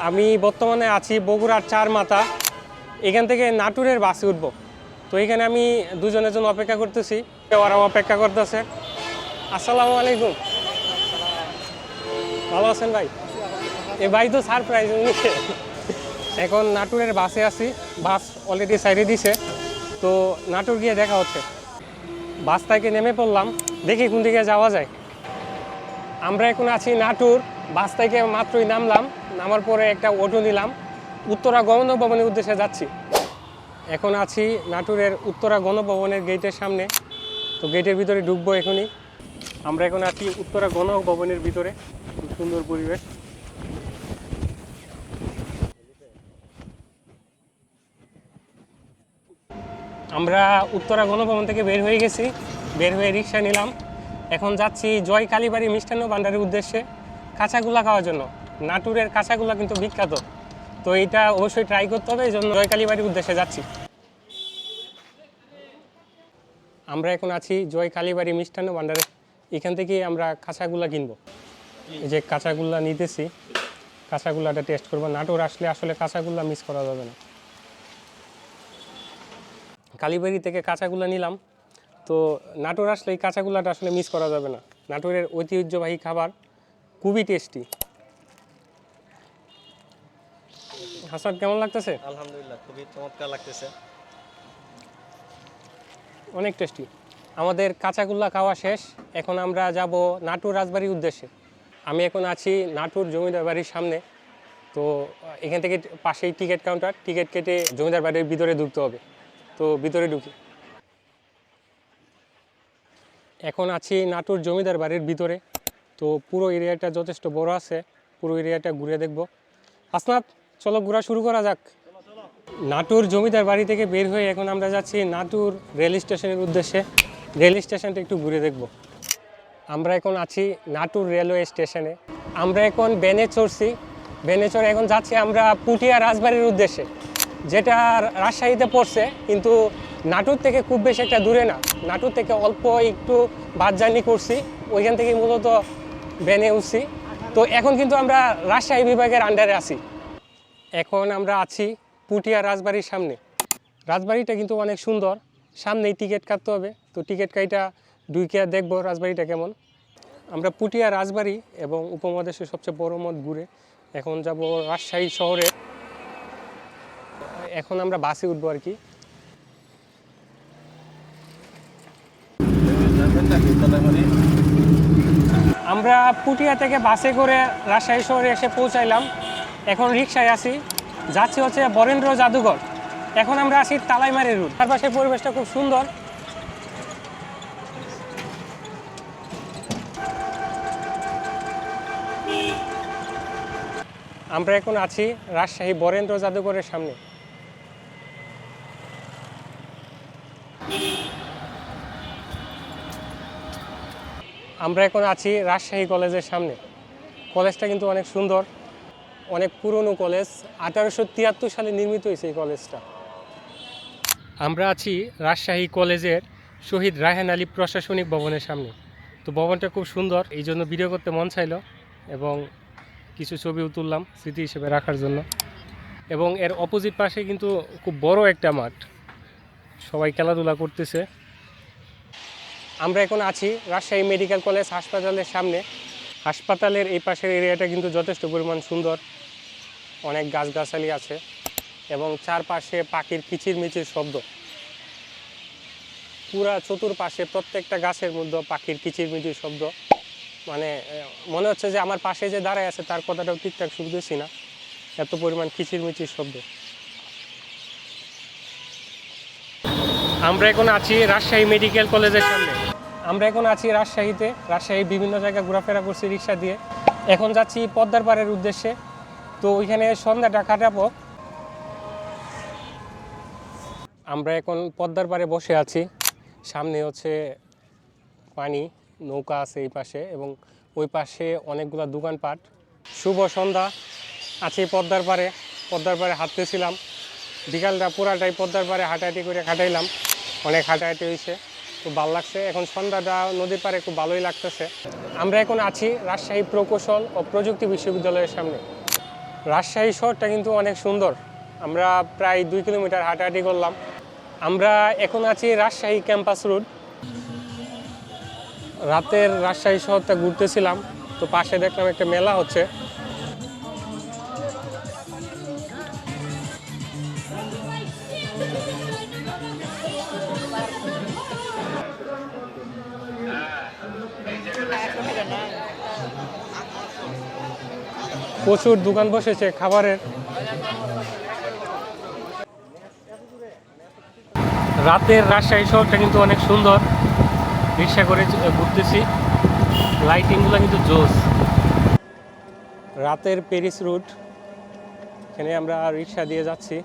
আমি বর্তমানে আছি বগুড়ার চার মাথা। এখান থেকে নাটোরের বাসে উঠব। তো এখানে আমি দুজনের জন্য অপেক্ষা করতেছি, ওরা অপেক্ষা করতেছে। আসসালামু আলাইকুম, ভালো আছেন ভাই? এই ভাই তো সারপ্রাইজ নিচ্ছে। এখন নাটোরের বাসে আছি, বাস অলরেডি সাইডে দিছে। তো নাটোর গিয়ে দেখা হচ্ছে। বাস থেকে নেমে পড়লাম, দেখি কোন দিকে যাওয়া যায়। আমরা এখন আছি নাটোর, বাস থেকে মাত্রই নামলাম। নামার পরে একটা অটো নিলাম, উত্তরা গণভবনের উদ্দেশ্যে যাচ্ছি। এখন আছি নাটোরের উত্তরা গণভবনের গেটের সামনে। তো গেটের ভিতরে ঢুকবো এখনই। আমরা এখন আছি উত্তরা গণভবনের ভিতরে, খুব সুন্দর পরিবেশ। আমরা উত্তরা গণভবন থেকে বের হয়ে গেছি, বের হয়ে রিক্সা নিলাম। এখন যাচ্ছি জয় কালীবাড়ি মিষ্টান্ন ভাণ্ডারের উদ্দেশ্যে কাঁচাগুলা খাওয়ার জন্য। নাটোরের কাঁচাগুলা কিন্তু বিখ্যাত, তো এটা অবশ্যই ট্রাই করতে হবে, এই জন্য জয় কালীবাড়ির উদ্দেশ্যে যাচ্ছি। আমরা এখন আছি জয় কালীবাড়ি মিষ্টান্ন ভাণ্ডারে, এখান থেকে আমরা কাঁচাগুলা কিনবো। এই যে কাঁচাগুলা নিতেছি, কাঁচাগুলাটা টেস্ট করবো। নাটোর আসলে আসলে কাঁচাগুলা মিস করা যাবে না। কালীবাড়ি থেকে কাঁচাগুলা নিলাম। তো নাটোর আসলে এই কাঁচাগুলাটা আসলে মিস করা যাবে না। নাটোরের ঐতিহ্যবাহী খাবার, খুবই টেস্টি। হাসান, কেমন লাগতেছে? আলহামদুলিল্লাহ, খুবই চমৎকার লাগতেছে। অনেক টেস্টি। আমাদের কাঁচাগুল্লা খাওয়া শেষ, এখন আমরা যাব নাটোর রাজবাড়ির উদ্দেশ্যে। আমি এখন আছি নাটোর জমিদার বাড়ির সামনে। তো এখান থেকে পাশেই টিকিট কাউন্টার, টিকিট কেটে জমিদার বাড়ির ভিতরে ঢুকতে হবে। তো ভিতরে ঢুকি। এখন আছি নাটোর জমিদার বাড়ির ভিতরে। তো পুরো এরিয়াটা যথেষ্ট বড় আছে, পুরো এরিয়াটা ঘুরে দেখব। আসনাথ, চলো ঘোরা শুরু করা যাক। নাটোর জমিদার বাড়ি থেকে বের হয়ে এখন আমরা যাচ্ছি নাটোর রেল স্টেশনের উদ্দেশ্যে। রেল স্টেশনটা একটু ঘুরে দেখব। আমরা এখন আছি নাটোর রেলওয়ে স্টেশনে। আমরা এখন ভ্যানে চড়ছি, ভ্যানে চড়ে এখন যাচ্ছি আমরা পুঠিয়া রাজবাড়ির উদ্দেশ্যে, যেটা রাজশাহীতে পড়ছে, কিন্তু নাটোর থেকে খুব বেশি একটা দূরে না। নাটোর থেকে অল্প একটু বাস জার্নি করছি, ওইখান থেকে মূলত ভ্যানে উঠছি। তো এখন কিন্তু আমরা রাজশাহী বিভাগের আন্ডারে আছি। এখন আমরা আছি পুঠিয়া রাজবাড়ির সামনে। রাজবাড়িটা কিন্তু অনেক সুন্দর, সামনেই টিকিট কাটতে হবে। তো টিকিট কাইটা ঢুকে দেখবো রাজবাড়িটা কেমন। আমরা পুঠিয়া রাজবাড়ি এবং উপমহাদেশের সবচেয়ে বড় মঠ ঘুরে এখন যাব রাজশাহী শহরে। এখন আমরা বাসে উঠবো আর কি। আমরা পুঠিয়া থেকে বাসে করে রাজশাহী শহরে এসে পৌঁছাইলাম। এখন রিক্সায় আছি, যাচ্ছি হচ্ছে বরেন্দ্র জাদুঘর। এখন আমরা আছি তালাইমারি রুট। চারপাশের পরিবেশটা খুব সুন্দর। আমরা এখন আছি রাজশাহী বরেন্দ্র জাদুঘরের সামনে। আমরা এখন আছি রাজশাহী কলেজের সামনে। কলেজটা কিন্তু অনেক সুন্দর, অনেক পুরনো কলেজ। 1873 সালে নির্মিত হয়েছে এই কলেজটা। আমরা আছি রাজশাহী কলেজের শহীদ রায়হান আলী প্রশাসনিক ভবনের সামনে। তো ভবনটা খুব সুন্দর, এই জন্য ভিডিও করতে মন চাইল এবং কিছু ছবিও তুললাম স্মৃতি হিসেবে রাখার জন্য। এবং এর অপোজিট পাশে কিন্তু খুব বড় একটা মাঠ, সবাই খেলাধুলা করতেছে। আমরা এখন আছি রাজশাহী মেডিকেল কলেজ হাসপাতালের সামনে। হাসপাতালের এই পাশের এরিয়াটা কিন্তু যথেষ্ট পরিমাণ সুন্দর, অনেক গাছগাছালি আছে এবং চারপাশে পাখির কিচিরমিচির শব্দ। পুরা চতুর্পাশে প্রত্যেকটা গাছের মধ্যে পাখির কিচিরমিচির শব্দ। মানে মনে হচ্ছে যে আমার পাশে যে দাঁড়ায় আছে তার কথাটাও ঠিকঠাক শুনতেছি না, এত পরিমাণ কিচিরমিচির শব্দ। আমরা এখন আছি রাজশাহী মেডিকেল কলেজের সামনে। আমরা এখন আছি রাজশাহীতে, রাজশাহী বিভিন্ন জায়গায় ঘোরাফেরা করছি রিক্সা দিয়ে। এখন যাচ্ছি পদ্মার পাড়ের উদ্দেশ্যে। তো ওইখানে সন্ধ্যাটা কাটাবো। আমরা এখন পদ্মার পাড়ে বসে আছি, সামনে হচ্ছে পানি, নৌকা আছে এই পাশে এবং ওই পাশে অনেকগুলো দোকানপাট। শুভ সন্ধ্যা, আছি পদ্মার পাড়ে। পদ্মার পাড়ে হাঁটতেছিলাম, বিকালটা পুরাটাই পদ্মার পাড়ে হাঁটাহাঁটি করে কাটাইলাম। অনেক হাঁটাহাঁটি হয়েছে, খুব ভালো লাগছে। এখন সন্ধ্যাটা নদীর পাড়ে খুব ভালোই লাগতেছে। আমরা এখন আছি রাজশাহী প্রকৌশল ও প্রযুক্তি বিশ্ববিদ্যালয়ের সামনে। রাজশাহী শহরটা কিন্তু অনেক সুন্দর। আমরা প্রায় 2 কিলোমিটার হাঁটাহাঁটি করলাম। আমরা এখন আছি রাজশাহী ক্যাম্পাস রোড। রাতের রাজশাহী শহরটা ঘুরতেছিলাম, তো পাশে দেখলাম একটা মেলা হচ্ছে। প্রচুর দোকান বসেছে খাবারের। রাতের রাজশাহী শহরটা কিন্তু অনেক সুন্দর। রিক্সা করে ঘুরতেছি, লাইটিংগুলো কিন্তু জোস। রাতের প্যারিস রুট, এখানে আমরা রিক্সা দিয়ে যাচ্ছি।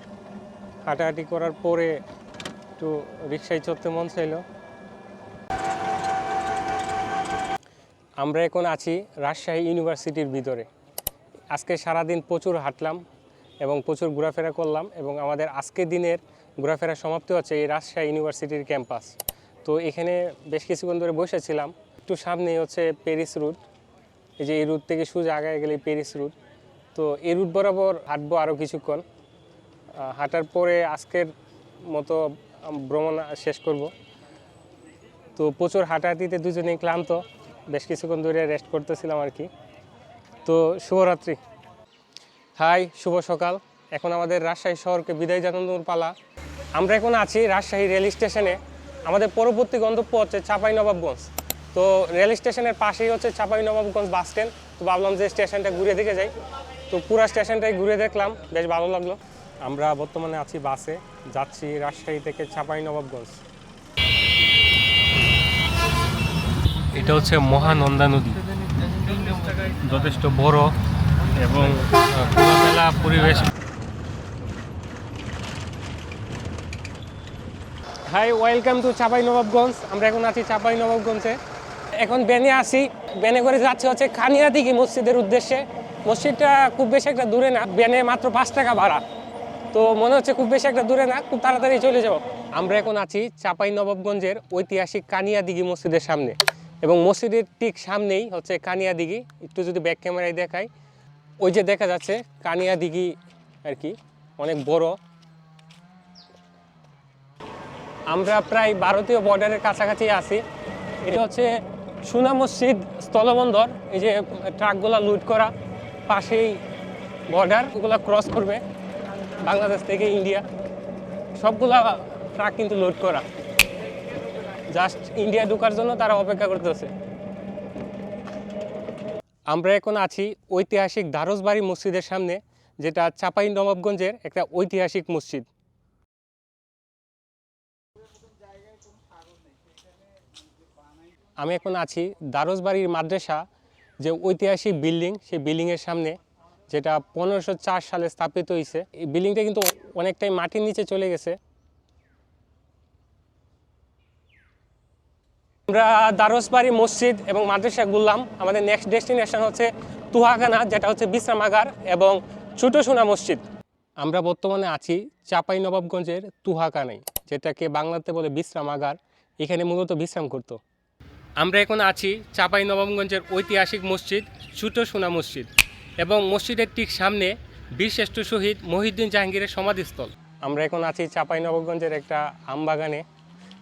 হাঁটাহাঁটি করার পরে একটু রিক্সায় চড়তে মন চাইলো। আমরা এখন আছি রাজশাহী ইউনিভার্সিটির ভিতরে। আজকে সারাদিন প্রচুর হাঁটলাম এবং প্রচুর ঘোরাফেরা করলাম, এবং আমাদের আজকের দিনের ঘোরাফেরা সমাপ্তি হচ্ছে এই রাজশাহী ইউনিভার্সিটির ক্যাম্পাস। তো এখানে বেশ কিছুক্ষণ ধরে বসেছিলাম। একটু সামনেই হচ্ছে প্যারিস রুট। এই যে এই রুট থেকে সোজা আগায় গেলে প্যারিস রুট। তো এই রুট বরাবর হাঁটবো আরও কিছুক্ষণ। হাঁটার পরে আজকের মতো ভ্রমণ শেষ করব। তো প্রচুর হাঁটাহাঁটিতে দুজনেই ক্লান্ত, বেশ কিছুক্ষণ ধরে রেস্ট করতেছিলাম আর কি। তো শুভরাত্রি। হাই, শুভ সকাল। এখন আমাদের রাজশাহী শহরকে বিদায় জানানোর পালা। আমরা এখন আছি রাজশাহী রেল স্টেশনে। আমাদের পরবর্তী গন্তব্য হচ্ছে চাঁপাইনবাবগঞ্জ। তো রেল স্টেশনের পাশেই হচ্ছে চাঁপাইনবাবগঞ্জ বাস স্ট্যান্ড। তো ভাবলাম যে স্টেশনটা ঘুরে দেখে যাই। তো পুরো স্টেশনটাই ঘুরে দেখলাম, বেশ ভালো লাগলো। আমরা বর্তমানে আছি বাসে, যাচ্ছি রাজশাহী থেকে চাঁপাইনবাবগঞ্জ। এটা হচ্ছে মহানন্দা নদী, যথেষ্ট বড় এবং খোলামেলা পরিবেশ। Hi, welcome to Chapainawabganj. আমরা এখন আছি চাঁপাইনবাবগঞ্জে। এখন বেনে আসি, বেনে করে যাচ্ছে হচ্ছে খানিয়াদিঘি মসজিদের উদ্দেশ্যে। মসজিদটা খুব বেশি একটা দূরে না, বেনে মাত্র 5 টাকা ভাড়া। তো মনে হচ্ছে খুব বেশি একটা দূরে না, খুব তাড়াতাড়ি চলে যাব। আমরা এখন আছি চাঁপাইনবাবগঞ্জের ঐতিহাসিক কানিয়াদিঘি মসজিদের সামনে, এবং মসজিদের ঠিক সামনেই হচ্ছে কানিয়াদিঘি। একটু যদি ব্যাক ক্যামেরায় দেখাই, ওই যে দেখা যাচ্ছে কানিয়াদিঘি আর কি, অনেক বড়। আমরা প্রায় ভারতীয় বর্ডারের কাছাকাছি আছি। এটা হচ্ছে সুনা মসজিদ স্থলবন্দর। এই যে ট্রাকগুলো লুট করা, পাশেই বর্ডার, ওগুলো ক্রস করবে বাংলাদেশ থেকে ইন্ডিয়া। সবগুলা ট্রাক কিন্তু লোড করা, জাস্ট ইন্ডিয়া ঢোকার জন্য তারা অপেক্ষা করতেছে। আমরা এখন আছি ঐতিহাসিক ধারসবাড়ি মসজিদের সামনে, যেটা চাঁপাইনবাবগঞ্জের একটা ঐতিহাসিক মসজিদ। আমি এখন আছি ধারসবাড়ির মাদ্রাসা, যে ঐতিহাসিক বিল্ডিং, সেই বিল্ডিংয়ের সামনে, যেটা 1504 সালে স্থাপিত হয়েছে। এই বিল্ডিংটা কিন্তু অনেকটাই মাটির নিচে চলে গেছে। আমরা ধারসবাড়ি মসজিদ এবং মাদ্রাসা ঘুরলাম। আমাদের নেক্সট ডেস্টিনেশন হচ্ছে তুহাখানা, যেটা হচ্ছে বিশ্রামাগার এবং ছোট সোনা মসজিদ। আমরা বর্তমানে আছি চাঁপাইনবাবগঞ্জের তুহাখানায়, যেটাকে বাংলাতে বলে বিশ্রামাগার। এখানে মূলত বিশ্রাম করতো। আমরা এখন আছি চাঁপাইনবাবগঞ্জের ঐতিহাসিক মসজিদ ছোট সোনা মসজিদ, এবং মসজিদের ঠিক সামনে বীরশ্রেষ্ঠ শহীদ মহিউদ্দিন জাহাঙ্গীরের সমাধিস্থল। আমরা এখন আছি চাঁপাইনবাবগঞ্জের একটা আম বাগানে।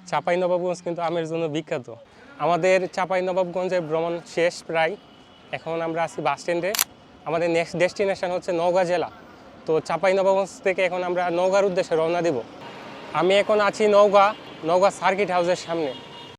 চাঁপাইনবাবগঞ্জ কিন্তু আমের জন্য বিখ্যাত। আমাদের চাঁপাইনবাবগঞ্জের ভ্রমণ শেষ প্রায়। এখন আমরা আছি বাস স্ট্যান্ডে। আমাদের নেক্সট ডেস্টিনেশন হচ্ছে নওগাঁ জেলা। তো চাঁপাইনবাবগঞ্জ থেকে এখন আমরা নওগাঁর উদ্দেশ্যে রওনা দেব। আমি এখন আছি নওগাঁ সার্কিট হাউসের সামনে।